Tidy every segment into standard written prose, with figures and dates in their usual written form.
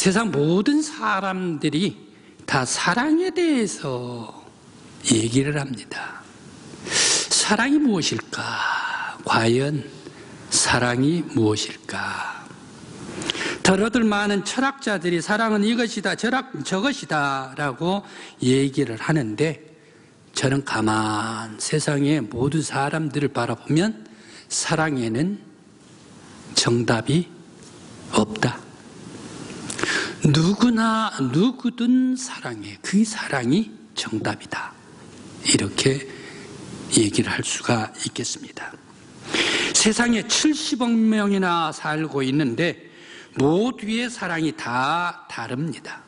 세상 모든 사람들이 다 사랑에 대해서 얘기를 합니다. 사랑이 무엇일까? 과연 사랑이 무엇일까? 더러들 많은 철학자들이 사랑은 이것이다 저것이다 라고 얘기를 하는데, 저는 가만 세상의 모든 사람들을 바라보면 사랑에는 정답이 없다. 누구든 사랑해. 그 사랑이 정답이다. 이렇게 얘기를 할 수가 있겠습니다. 세상에 70억 명이나 살고 있는데 모두의 사랑이 다 다릅니다.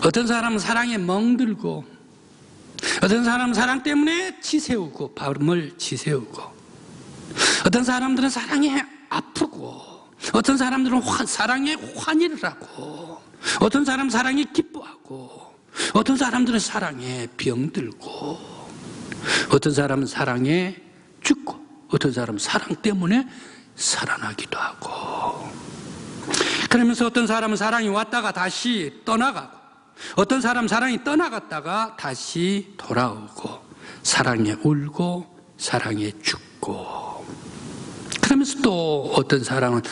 어떤 사람은 사랑에 멍들고, 어떤 사람은 사랑 때문에 지새우고 밤을 지새우고, 어떤 사람들은 사랑에 아프고, 어떤 사람들은 사랑에 환희를 하고, 어떤 사람은 사랑에 기뻐하고, 어떤 사람들은 사랑에 병들고, 어떤 사람은 사랑에 죽고, 어떤 사람은 사랑 때문에 살아나기도 하고, 그러면서 어떤 사람은 사랑이 왔다가 다시 떠나가고, 어떤 사람은 사랑이 떠나갔다가 다시 돌아오고, 사랑에 울고 사랑에 죽고, 그러면서 또 어떤 사랑은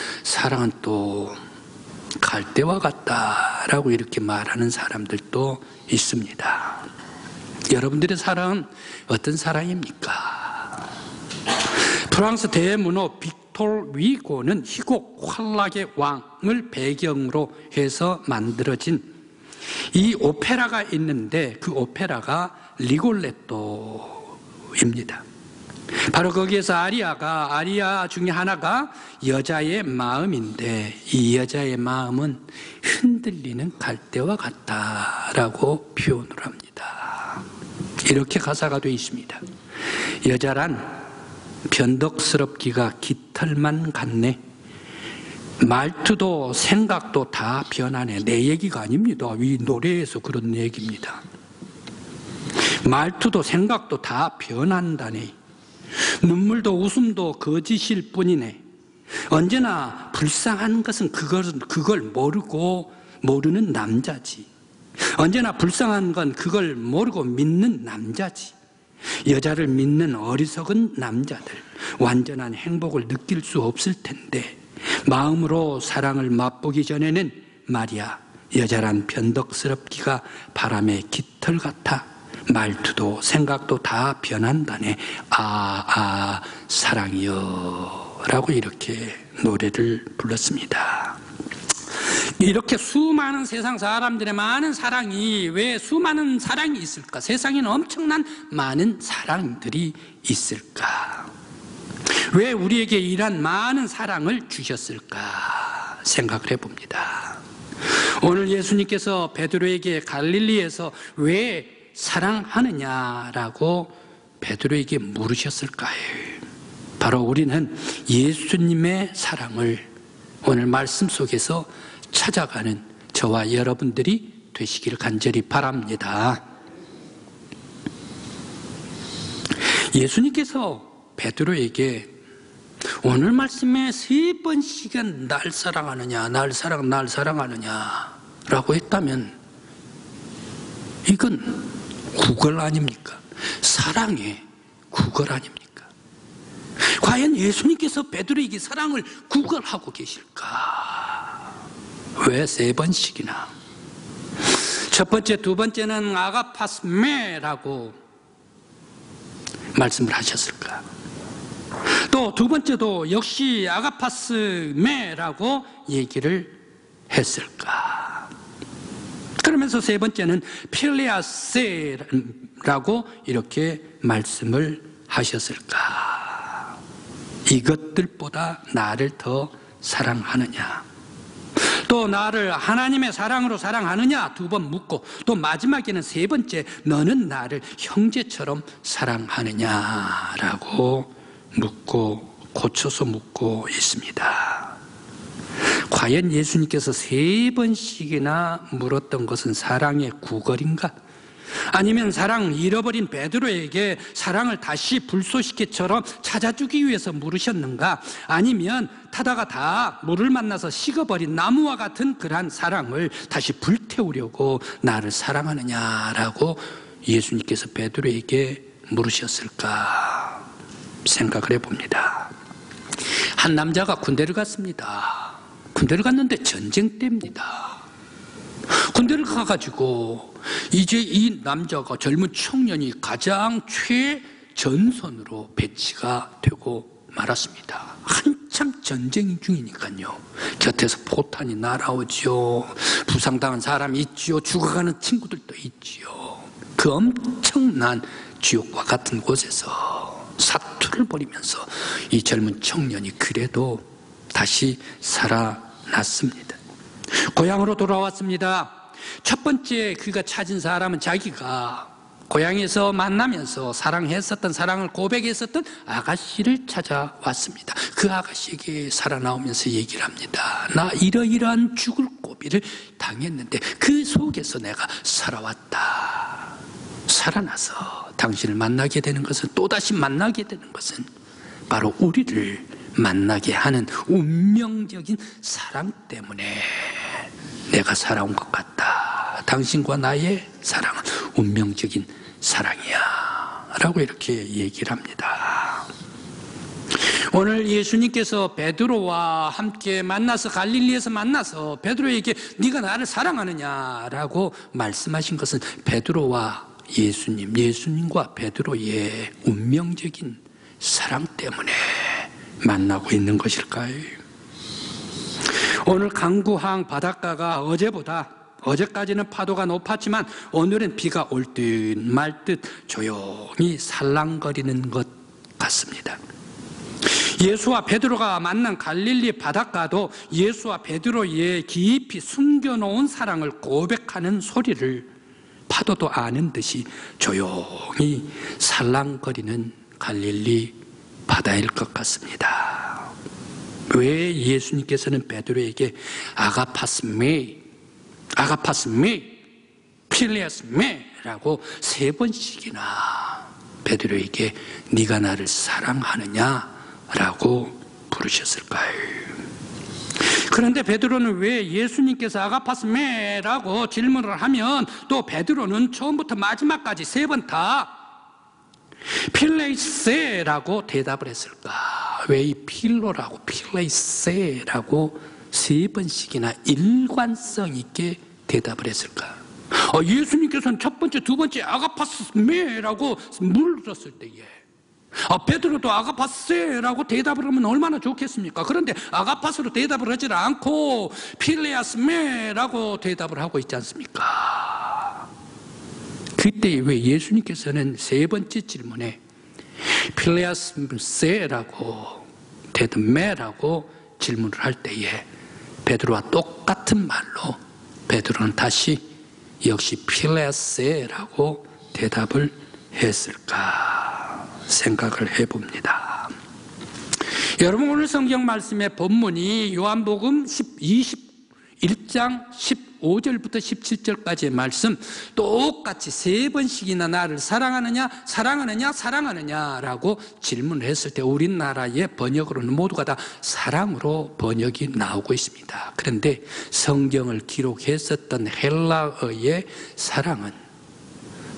또 갈대와 같다라고 이렇게 말하는 사람들도 있습니다. 여러분들의 사랑은 어떤 사랑입니까? 프랑스 대문호 빅토르 위고는 희곡 환락의 왕을 배경으로 해서 만들어진 이 오페라가 있는데, 그 오페라가 리골레토입니다. 바로 거기에서 아리아 중에 하나가 여자의 마음인데, 이 여자의 마음은 흔들리는 갈대와 같다라고 표현을 합니다. 이렇게 가사가 되어 있습니다. 여자란 변덕스럽기가 깃털만 같네. 말투도 생각도 다 변하네. 내 얘기가 아닙니다. 이 노래에서 그런 얘기입니다. 말투도 생각도 다 변한다네. 눈물도 웃음도 거짓일 뿐이네. 언제나 불쌍한 것은 그걸 모르는 남자지. 언제나 불쌍한 건 그걸 모르고 믿는 남자지. 여자를 믿는 어리석은 남자들, 완전한 행복을 느낄 수 없을 텐데, 마음으로 사랑을 맛보기 전에는 말이야, 여자란 변덕스럽기가 바람의 깃털 같아. 말투도 생각도 다 변한다네. 사랑이여 라고 이렇게 노래를 불렀습니다. 이렇게 수많은 세상 사람들의 많은 사랑이, 왜 수많은 사랑이 있을까? 세상에는 엄청난 많은 사랑들이 있을까? 왜 우리에게 이런 많은 사랑을 주셨을까 생각을 해봅니다. 오늘 예수님께서 베드로에게 갈릴리에서 왜 사랑하느냐라고 베드로에게 물으셨을까요? 바로 우리는 예수님의 사랑을 오늘 말씀 속에서 찾아가는 저와 여러분들이 되시기를 간절히 바랍니다. 예수님께서 베드로에게 오늘 말씀에 3번씩은 날 사랑하느냐 라고 했다면, 이건 구걸 아닙니까? 사랑의 구걸 아닙니까? 과연 예수님께서 베드로에게 사랑을 구걸하고 계실까? 왜 3번씩이나? 첫 번째, 두 번째는 아가파스메라고 말씀을 하셨을까? 또 두 번째도 역시 아가파스메라고 얘기를 했을까? 그러면서 세 번째는 필레아세라고 이렇게 말씀을 하셨을까? 이것들보다 나를 더 사랑하느냐? 또 나를 하나님의 사랑으로 사랑하느냐? 2번 묻고, 또 마지막에는 세 번째, 너는 나를 형제처럼 사랑하느냐라고 묻고, 고쳐서 묻고 있습니다. 과연 예수님께서 3번씩이나 물었던 것은 사랑의 구걸인가? 아니면 사랑 잃어버린 베드로에게 사랑을 다시 불쏘시개처럼 찾아주기 위해서 물으셨는가? 아니면 타다가 다 물을 만나서 식어버린 나무와 같은 그러한 사랑을 다시 불태우려고 나를 사랑하느냐라고 예수님께서 베드로에게 물으셨을까 생각을 해봅니다. 한 남자가 군대를 갔습니다. 군대를 갔는데 전쟁 때입니다. 군대를 가가지고 이제 이 남자가, 젊은 청년이 가장 최전선으로 배치가 되고 말았습니다. 한참 전쟁 중이니까요. 곁에서 포탄이 날아오죠. 부상당한 사람이 있지요. 죽어가는 친구들도 있지요. 그 엄청난 지옥과 같은 곳에서 사투를 벌이면서 이 젊은 청년이 그래도 다시 살아났습니다. 고향으로 돌아왔습니다. 첫 번째 그가 찾은 사람은 자기가 고향에서 만나면서 사랑했었던, 사랑을 고백했었던 아가씨를 찾아왔습니다. 그 아가씨에게 살아나오면서 얘기를 합니다. 나 이러이러한 죽을 고비를 당했는데 그 속에서 내가 살아왔다. 살아나서 당신을 만나게 되는 것은, 또다시 만나게 되는 것은 바로 우리를 만나게 하는 운명적인 사랑 때문에 내가 살아온 것 같다. 당신과 나의 사랑은 운명적인 사랑이야 라고 이렇게 얘기를 합니다. 오늘 예수님께서 베드로와 함께 만나서, 갈릴리에서 만나서 베드로에게 네가 나를 사랑하느냐라고 말씀하신 것은 베드로와 예수님과 베드로의 운명적인 사랑 때문에 만나고 있는 것일까요? 오늘 강구항 바닷가가 어제까지는 파도가 높았지만 오늘은 비가 올 듯 말 듯 조용히 살랑거리는 것 같습니다. 예수와 베드로가 만난 갈릴리 바닷가도 예수와 베드로의 깊이 숨겨놓은 사랑을 고백하는 소리를 파도도 아는 듯이 조용히 살랑거리는 갈릴리 바다일 것 같습니다. 왜 예수님께서는 베드로에게 아가파스메, 필레스메라고 3번씩이나 베드로에게 네가 나를 사랑하느냐라고 부르셨을까요? 그런데 베드로는 왜 예수님께서 아가파스메라고 질문을 하면 또 베드로는 처음부터 마지막까지 3번 다 필레이세라고 대답을 했을까? 왜 이 필로라고 필레이세라고 3번씩이나 일관성 있게 대답을 했을까? 예수님께서는 첫 번째, 두 번째 아가파스메라고 물었을 때에 베드로도 아가파스라고 대답을 하면 얼마나 좋겠습니까? 그런데 아가파스로 대답을 하지 않고 필레아스메라고 대답을 하고 있지 않습니까? 그때 왜 예수님께서는 3번째 질문에 필레아스메라고 대답메라고 질문을 할 때에 베드로와 똑같은 말로 베드로는 다시 역시 필레아스라고 대답을 했을까 생각을 해봅니다. 여러분, 오늘 성경 말씀의 본문이 요한복음 21장 15절부터 17절까지의 말씀, 똑같이 3번씩이나 나를 사랑하느냐라고 질문을 했을 때 우리나라의 번역으로는 모두가 다 사랑으로 번역이 나오고 있습니다. 그런데 성경을 기록했었던 헬라어의 사랑은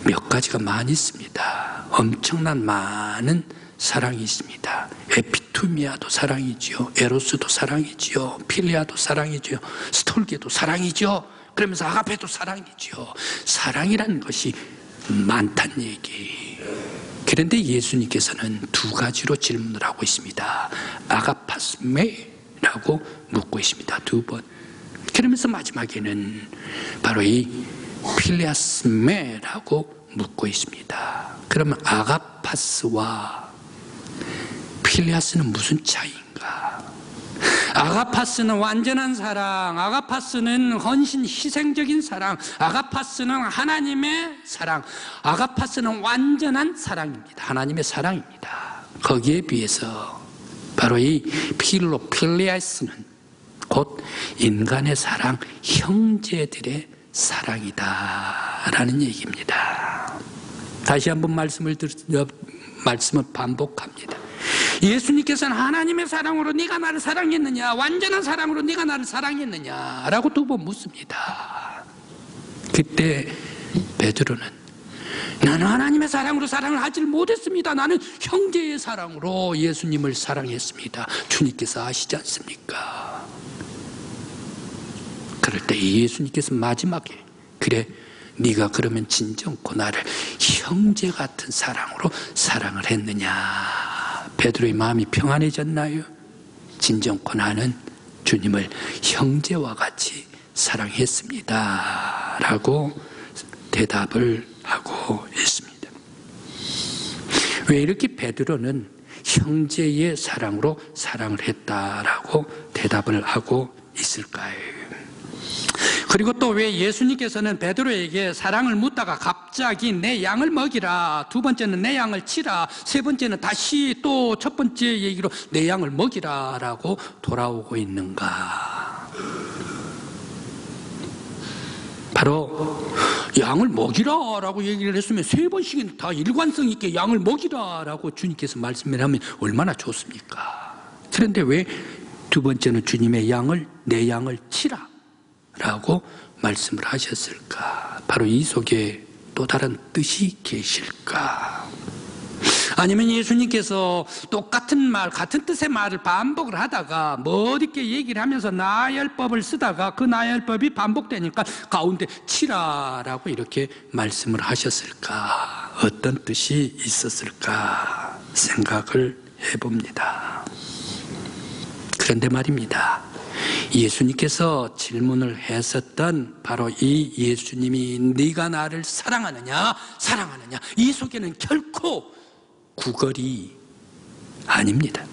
몇 가지가 많이 있습니다. 엄청난 많은 사랑이 있습니다. 에피투미아도 사랑이지요. 에로스도 사랑이지요. 필리아도 사랑이지요. 스톨게도 사랑이죠. 그러면서 아가페도 사랑이지요. 사랑이라는 것이 많다는 얘기. 그런데 예수님께서는 2가지로 질문을 하고 있습니다. 아가파스메라고 묻고 있습니다. 2번. 그러면서 마지막에는 바로 이 필레아스메라고 묻고 있습니다. 그러면 아가파스와 필레아스는 무슨 차이인가? 아가파스는 완전한 사랑, 아가파스는 헌신, 희생적인 사랑, 아가파스는 하나님의 사랑, 아가파스는 완전한 사랑입니다. 하나님의 사랑입니다. 거기에 비해서 바로 이 필레아스는 곧 인간의 사랑, 형제들의 사랑이다 라는 얘기입니다. 다시 한번 말씀을 반복합니다. 예수님께서는 하나님의 사랑으로 네가 나를 사랑했느냐, 완전한 사랑으로 네가 나를 사랑했느냐 라고 두 번 묻습니다. 그때 베드로는 나는 하나님의 사랑으로 사랑을 하지 못했습니다. 나는 형제의 사랑으로 예수님을 사랑했습니다. 주님께서 아시지 않습니까? 그럴 때 예수님께서 마지막에 그래 네가 그러면 진정코 나를 형제 같은 사랑으로 사랑을 했느냐. 베드로의 마음이 평안해졌나요? 진정코 나는 주님을 형제와 같이 사랑했습니다 라고 대답을 하고 있습니다. 왜 이렇게 베드로는 형제의 사랑으로 사랑을 했다라고 대답을 하고 있을까요? 그리고 또 왜 예수님께서는 베드로에게 사랑을 묻다가 갑자기 내 양을 먹이라, 두 번째는 내 양을 치라, 세 번째는 다시 또 첫 번째 얘기로 내 양을 먹이라 라고 돌아오고 있는가? 바로 양을 먹이라 라고 얘기를 했으면 세 번씩은 다 일관성 있게 양을 먹이라 라고 주님께서 말씀을 하면 얼마나 좋습니까? 그런데 왜 두 번째는 주님의 양을, 내 양을 치라 라고 말씀을 하셨을까? 바로 이 속에 또 다른 뜻이 계실까? 아니면 예수님께서 똑같은 말, 같은 뜻의 말을 반복을 하다가 멋있게 얘기를 하면서 나열법을 쓰다가 그 나열법이 반복되니까 가운데 치라라고 이렇게 말씀을 하셨을까? 어떤 뜻이 있었을까? 생각을 해봅니다. 그런데 말입니다. 예수님께서 질문을 했었던 바로 이 예수님이 네가 나를 사랑하느냐 사랑하느냐 이 속에는 결코 구걸이 아닙니다.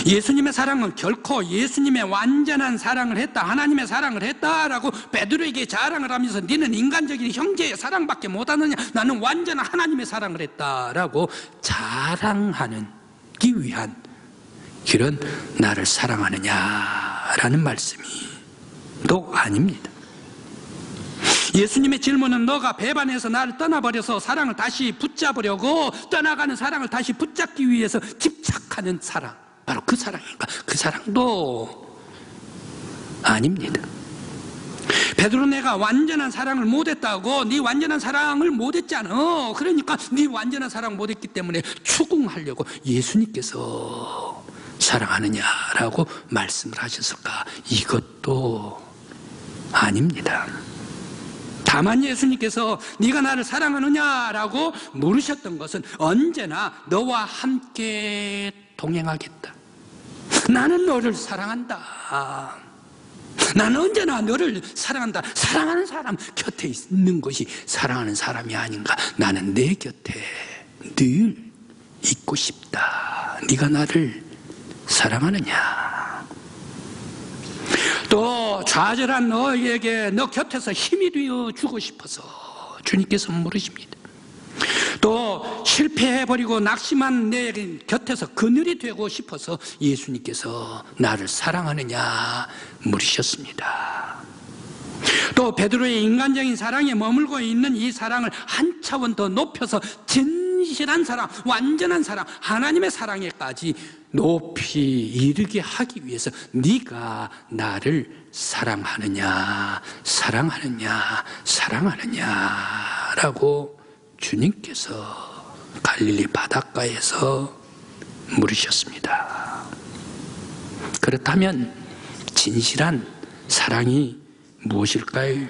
예수님의 사랑은 결코 예수님의 완전한 사랑을 했다, 하나님의 사랑을 했다라고 베드로에게 자랑을 하면서 너는 인간적인 형제의 사랑밖에 못하느냐, 나는 완전한 하나님의 사랑을 했다라고 자랑하기 위한 그런 나를 사랑하느냐라는 말씀이 또 아닙니다. 예수님의 질문은 너가 배반해서 나를 떠나버려서 사랑을 다시 붙잡으려고 떠나가는 사랑을 다시 붙잡기 위해서 집착하는 사랑, 바로 그 사랑인가? 그 사랑도 아닙니다. 베드로 내가 완전한 사랑을 못했다고 네 완전한 사랑을 못했잖아. 그러니까 네 완전한 사랑 못했기 때문에 추궁하려고 예수님께서 사랑하느냐라고 말씀을 하셨을까? 이것도 아닙니다. 다만 예수님께서 네가 나를 사랑하느냐라고 물으셨던 것은 언제나 너와 함께 동행하겠다. 나는 너를 사랑한다. 나는 언제나 너를 사랑한다. 사랑하는 사람 곁에 있는 것이 사랑하는 사람이 아닌가. 나는 내 곁에 늘 있고 싶다. 네가 나를 사랑하느냐. 또 좌절한 너에게 너 곁에서 힘이 되어 주고 싶어서 주님께서 물으십니다. 또 실패해버리고 낙심한 내 곁에서 그늘이 되고 싶어서 예수님께서 나를 사랑하느냐 물으셨습니다. 또 베드로의 인간적인 사랑에 머물고 있는 이 사랑을 한 차원 더 높여서 진실한 사랑, 완전한 사랑, 하나님의 사랑에까지 높이 이르게 하기 위해서 네가 나를 사랑하느냐 사랑하느냐 사랑하느냐라고 주님께서 갈릴리 바닷가에서 물으셨습니다. 그렇다면 진실한 사랑이 무엇일까요?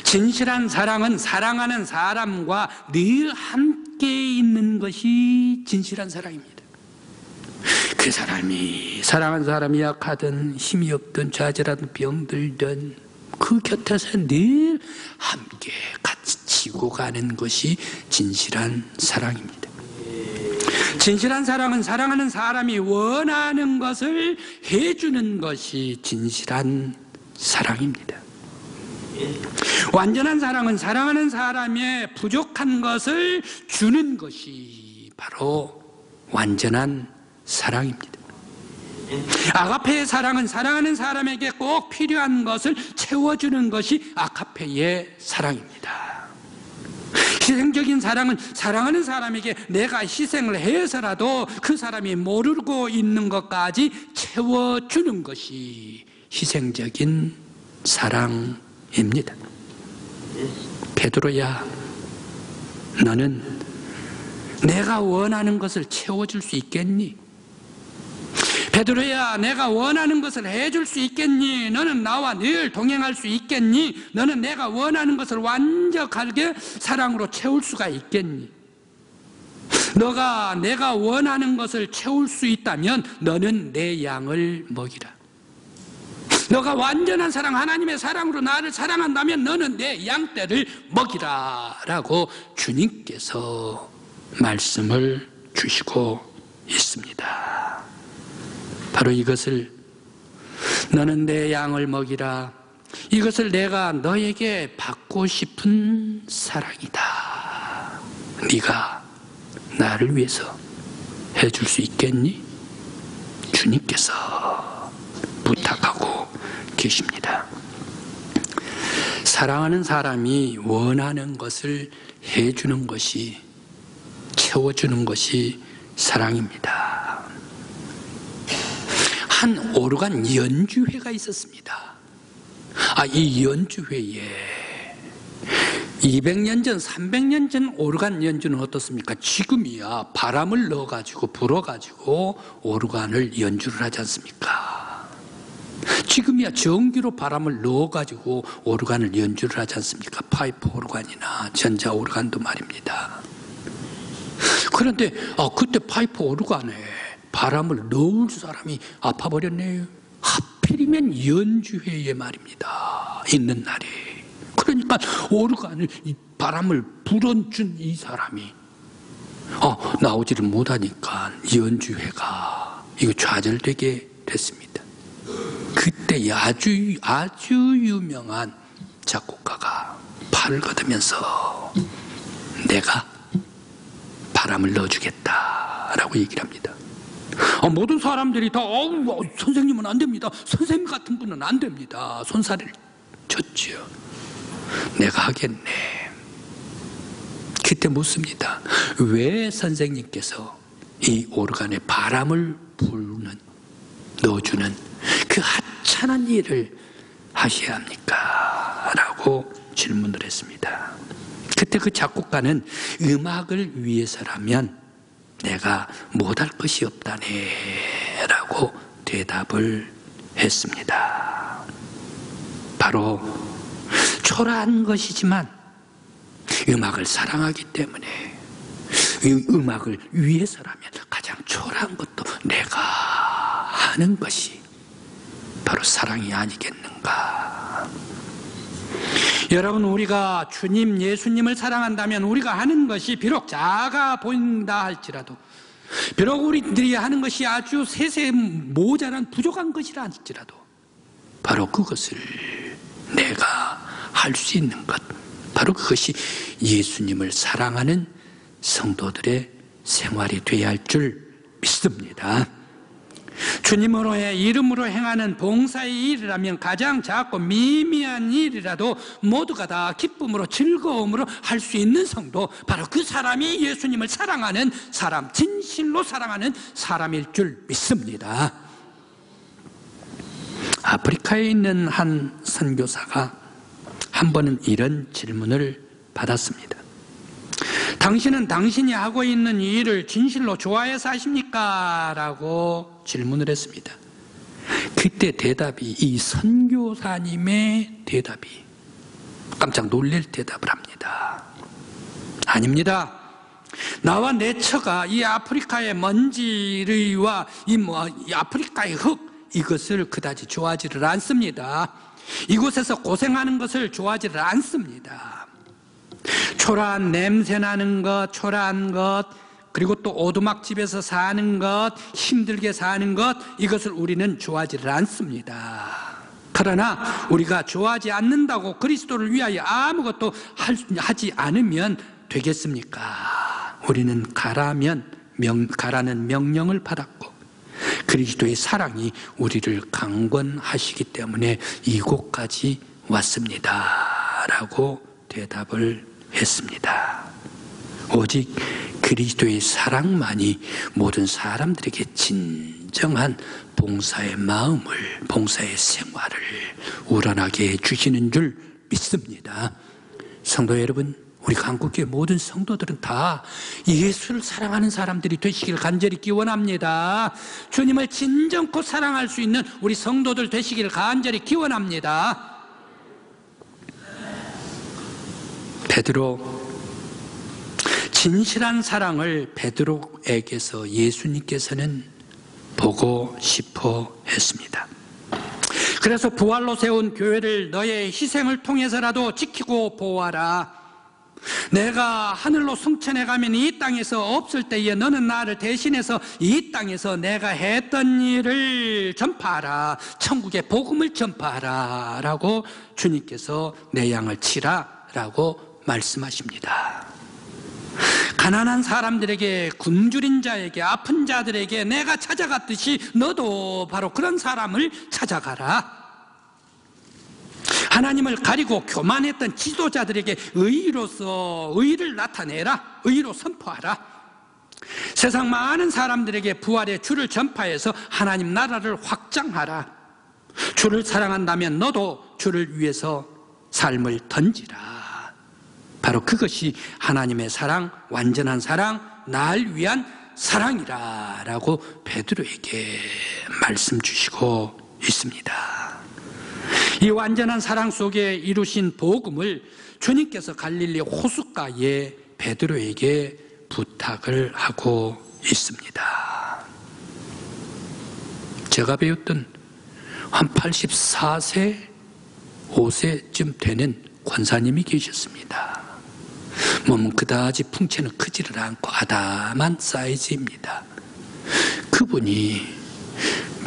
진실한 사랑은 사랑하는 사람과 늘 함께 있는 것이 진실한 사랑입니다. 그 사람이 사랑하는 사람이 약하든 힘이 없든 좌절하든 병들든 그 곁에서 늘 함께 같이 지고 가는 것이 진실한 사랑입니다. 진실한 사랑은 사랑하는 사람이 원하는 것을 해주는 것이 진실한 사랑입니다. 완전한 사랑은 사랑하는 사람의 부족한 것을 주는 것이 바로 완전한 사랑입니다. 아가페의 사랑은 사랑하는 사람에게 꼭 필요한 것을 채워주는 것이 아가페의 사랑입니다. 희생적인 사랑은 사랑하는 사람에게 내가 희생을 해서라도 그 사람이 모르고 있는 것까지 채워주는 것이 희생적인 사랑입니다. 베드로야, 너는 내가 원하는 것을 채워줄 수 있겠니? 베드로야, 내가 원하는 것을 해줄 수 있겠니? 너는 나와 늘 동행할 수 있겠니? 너는 내가 원하는 것을 완벽하게 사랑으로 채울 수가 있겠니? 너가 내가 원하는 것을 채울 수 있다면 너는 내 양을 먹이라. 너가 완전한 사랑, 하나님의 사랑으로 나를 사랑한다면 너는 내 양떼를 먹이라 라고 주님께서 말씀을 주시고 있습니다. 바로 이것을, 너는 내 양을 먹이라, 이것을 내가 너에게 받고 싶은 사랑이다. 네가 나를 위해서 해줄 수 있겠니? 주님께서 부탁하고 계십니다. 사랑하는 사람이 원하는 것을 해주는 것이, 채워주는 것이 사랑입니다. 한 오르간 연주회가 있었습니다. 이 연주회에 200년 전, 300년 전 오르간 연주는 어떻습니까? 지금이야 바람을 넣어가지고 불어가지고 오르간을 연주를 하지 않습니까? 지금이야 전기로 바람을 넣어가지고 오르간을 연주를 하지 않습니까? 파이프 오르간이나 전자 오르간도 말입니다. 그런데 그때 파이프 오르간에 바람을 넣을 사람이 아파버렸네요. 하필이면 연주회에 말입니다. 있는 날이. 그러니까 오르간을, 바람을 불어준 이 사람이 나오지를 못하니까 연주회가 이거 좌절되게 됐습니다. 그때 아주 유명한 작곡가가 팔을 걷으면서 내가 바람을 넣어주겠다라고 얘기를 합니다. 모든 사람들이 다 선생님은 안 됩니다. 선생님 같은 분은 안 됩니다. 손살을 쳤죠. 내가 하겠네. 그때 묻습니다. 왜 선생님께서 이 오르간에 바람을 넣어주는 그 하찮은 일을 하셔야 합니까? 라고 질문을 했습니다. 그때 그 작곡가는 음악을 위해서라면 내가 못할 것이 없다네 라고 대답을 했습니다. 바로 초라한 것이지만 음악을 사랑하기 때문에 음악을 위해서라면 가장 초라한 것도 내가 하는 것이 바로 사랑이 아니겠는가. 여러분, 우리가 주님 예수님을 사랑한다면 우리가 하는 것이 비록 작아 보인다 할지라도, 비록 우리들이 하는 것이 아주 세세 모자란 부족한 것이라 할지라도 바로 그것을 내가 할 수 있는 것, 바로 그것이 예수님을 사랑하는 성도들의 생활이 되어야 할 줄 믿습니다. 주님으로의 이름으로 행하는 봉사의 일이라면 가장 작고 미미한 일이라도 모두가 다 기쁨으로 즐거움으로 할 수 있는 성도, 바로 그 사람이 예수님을 사랑하는 사람, 진실로 사랑하는 사람일 줄 믿습니다. 아프리카에 있는 한 선교사가 한 번은 이런 질문을 받았습니다. 당신은 당신이 하고 있는 이 일을 진실로 좋아해서 하십니까? 라고 질문을 했습니다. 그때 대답이, 이 선교사님의 대답이 깜짝 놀랄 대답을 합니다. 아닙니다. 나와 내 처가 이 아프리카의 먼지와 이 아프리카의 흙, 이것을 그다지 좋아하지를 않습니다. 이곳에서 고생하는 것을 좋아하지를 않습니다. 초라한 냄새 나는 것, 초라한 것, 그리고 또 오두막집에서 사는 것, 힘들게 사는 것, 이것을 우리는 좋아하지를 않습니다. 그러나 우리가 좋아하지 않는다고 그리스도를 위하여 아무것도 하지 않으면 되겠습니까? 우리는 가라는 명령을 받았고 그리스도의 사랑이 우리를 강권하시기 때문에 이곳까지 왔습니다 라고 대답을 했습니다. 오직 그리스도의 사랑만이 모든 사람들에게 진정한 봉사의 마음을, 봉사의 생활을 우러나게 해주시는 줄 믿습니다. 성도 여러분, 우리 한국교회 모든 성도들은 다 예수를 사랑하는 사람들이 되시길 간절히 기원합니다. 주님을 진정코 사랑할 수 있는 우리 성도들 되시길 간절히 기원합니다. 베드로, 진실한 사랑을 베드로에게서 예수님께서는 보고 싶어 했습니다. 그래서 부활로 세운 교회를 너의 희생을 통해서라도 지키고 보호하라. 내가 하늘로 승천해 가면 이 땅에서 없을 때에 너는 나를 대신해서 이 땅에서 내가 했던 일을 전파하라. 천국의 복음을 전파하라 라고 주님께서 내 양을 치라 라고 말씀하십니다. 가난한 사람들에게, 굶주린 자에게, 아픈 자들에게 내가 찾아갔듯이 너도 바로 그런 사람을 찾아가라. 하나님을 가리고 교만했던 지도자들에게 의로서 의를 나타내라. 의로 선포하라. 세상 많은 사람들에게 부활의 주를 전파해서 하나님 나라를 확장하라. 주를 사랑한다면 너도 주를 위해서 삶을 던지라. 바로 그것이 하나님의 사랑, 완전한 사랑, 날 위한 사랑이라 라고 베드로에게 말씀 주시고 있습니다. 이 완전한 사랑 속에 이루신 복음을 주님께서 갈릴리 호숫가에 베드로에게 부탁을 하고 있습니다. 제가 배웠던 한 84세, 5세쯤 되는 권사님이 계셨습니다. 몸은 그다지 풍채는 크지를 않고 아담한 사이즈입니다. 그분이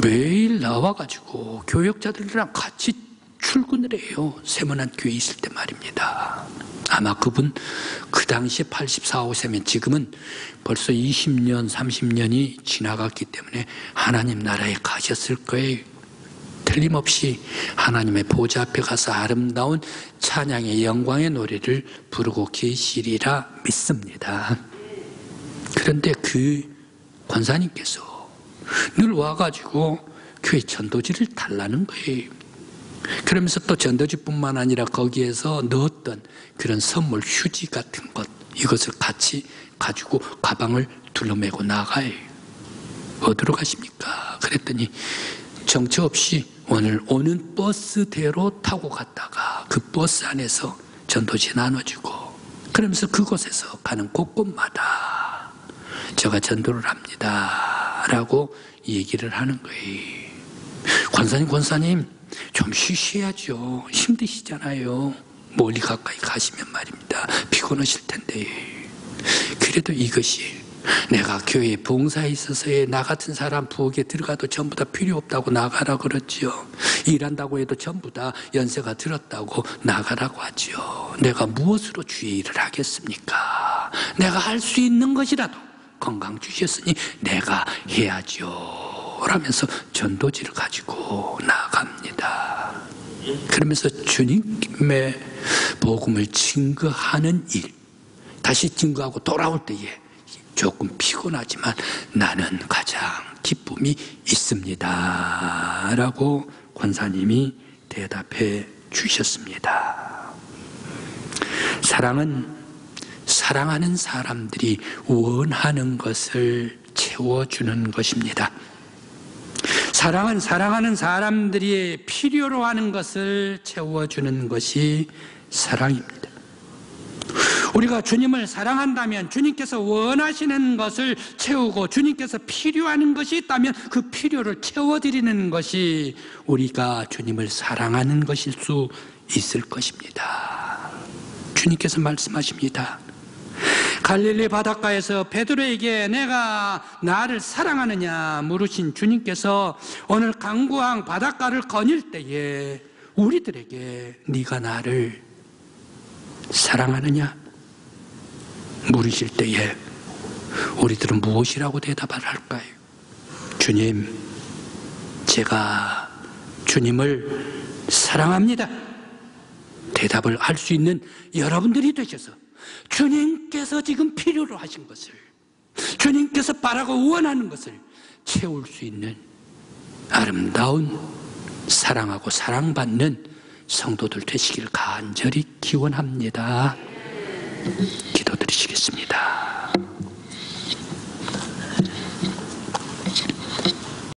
매일 나와가지고 교역자들이랑 같이 출근을 해요. 세모난 교회에 있을 때 말입니다. 아마 그분 그 당시에 84, 5세면 지금은 벌써 20년, 30년이 지나갔기 때문에 하나님 나라에 가셨을 거예요. 틀림없이 하나님의 보좌 앞에 가서 아름다운 찬양의 영광의 노래를 부르고 계시리라 믿습니다. 그런데 그 권사님께서 늘 와가지고 교회 전도지를 달라는 거예요. 그러면서 또 전도지뿐만 아니라 거기에서 넣었던 그런 선물, 휴지 같은 것, 이것을 같이 가지고 가방을 둘러매고 나가요. 어디로 가십니까? 그랬더니 정처 없이 오늘 오는 버스대로 타고 갔다가 그 버스 안에서 전도지 나눠주고, 그러면서 그곳에서 가는 곳곳마다 제가 전도를 합니다 라고 얘기를 하는 거예요. 권사님 좀 쉬셔야죠. 힘드시잖아요. 멀리 가까이 가시면 말입니다. 피곤하실 텐데. 그래도 이것이 내가 교회 봉사에 있어서의 나 같은 사람 부엌에 들어가도 전부 다 필요 없다고 나가라 그러지요. 일한다고 해도 전부 다 연세가 들었다고 나가라고 하지요. 내가 무엇으로 주의 일을 하겠습니까? 내가 할 수 있는 것이라도 건강 주셨으니 내가 해야죠 라면서 전도지를 가지고 나갑니다. 그러면서 주님의 복음을 증거하는 일, 다시 증거하고 돌아올 때에 조금 피곤하지만 나는 가장 기쁨이 있습니다 라고 권사님이 대답해 주셨습니다. 사랑은 사랑하는 사람들이 원하는 것을 채워주는 것입니다. 사랑은 사랑하는 사람들이 필요로 하는 것을 채워주는 것이 사랑입니다. 우리가 주님을 사랑한다면 주님께서 원하시는 것을 채우고 주님께서 필요한 것이 있다면 그 필요를 채워드리는 것이 우리가 주님을 사랑하는 것일 수 있을 것입니다. 주님께서 말씀하십니다. 갈릴리 바닷가에서 베드로에게 내가 나를 사랑하느냐 물으신 주님께서 오늘 강구항 바닷가를 거닐 때에 우리들에게 네가 나를 사랑하느냐 물으실 때에 우리들은 무엇이라고 대답을 할까요? 주님, 제가 주님을 사랑합니다. 대답을 할 수 있는 여러분들이 되셔서 주님께서 지금 필요로 하신 것을, 주님께서 바라고 원하는 것을 채울 수 있는 아름다운 사랑하고 사랑받는 성도들 되시기를 간절히 기원합니다. 기도드리시겠습니다.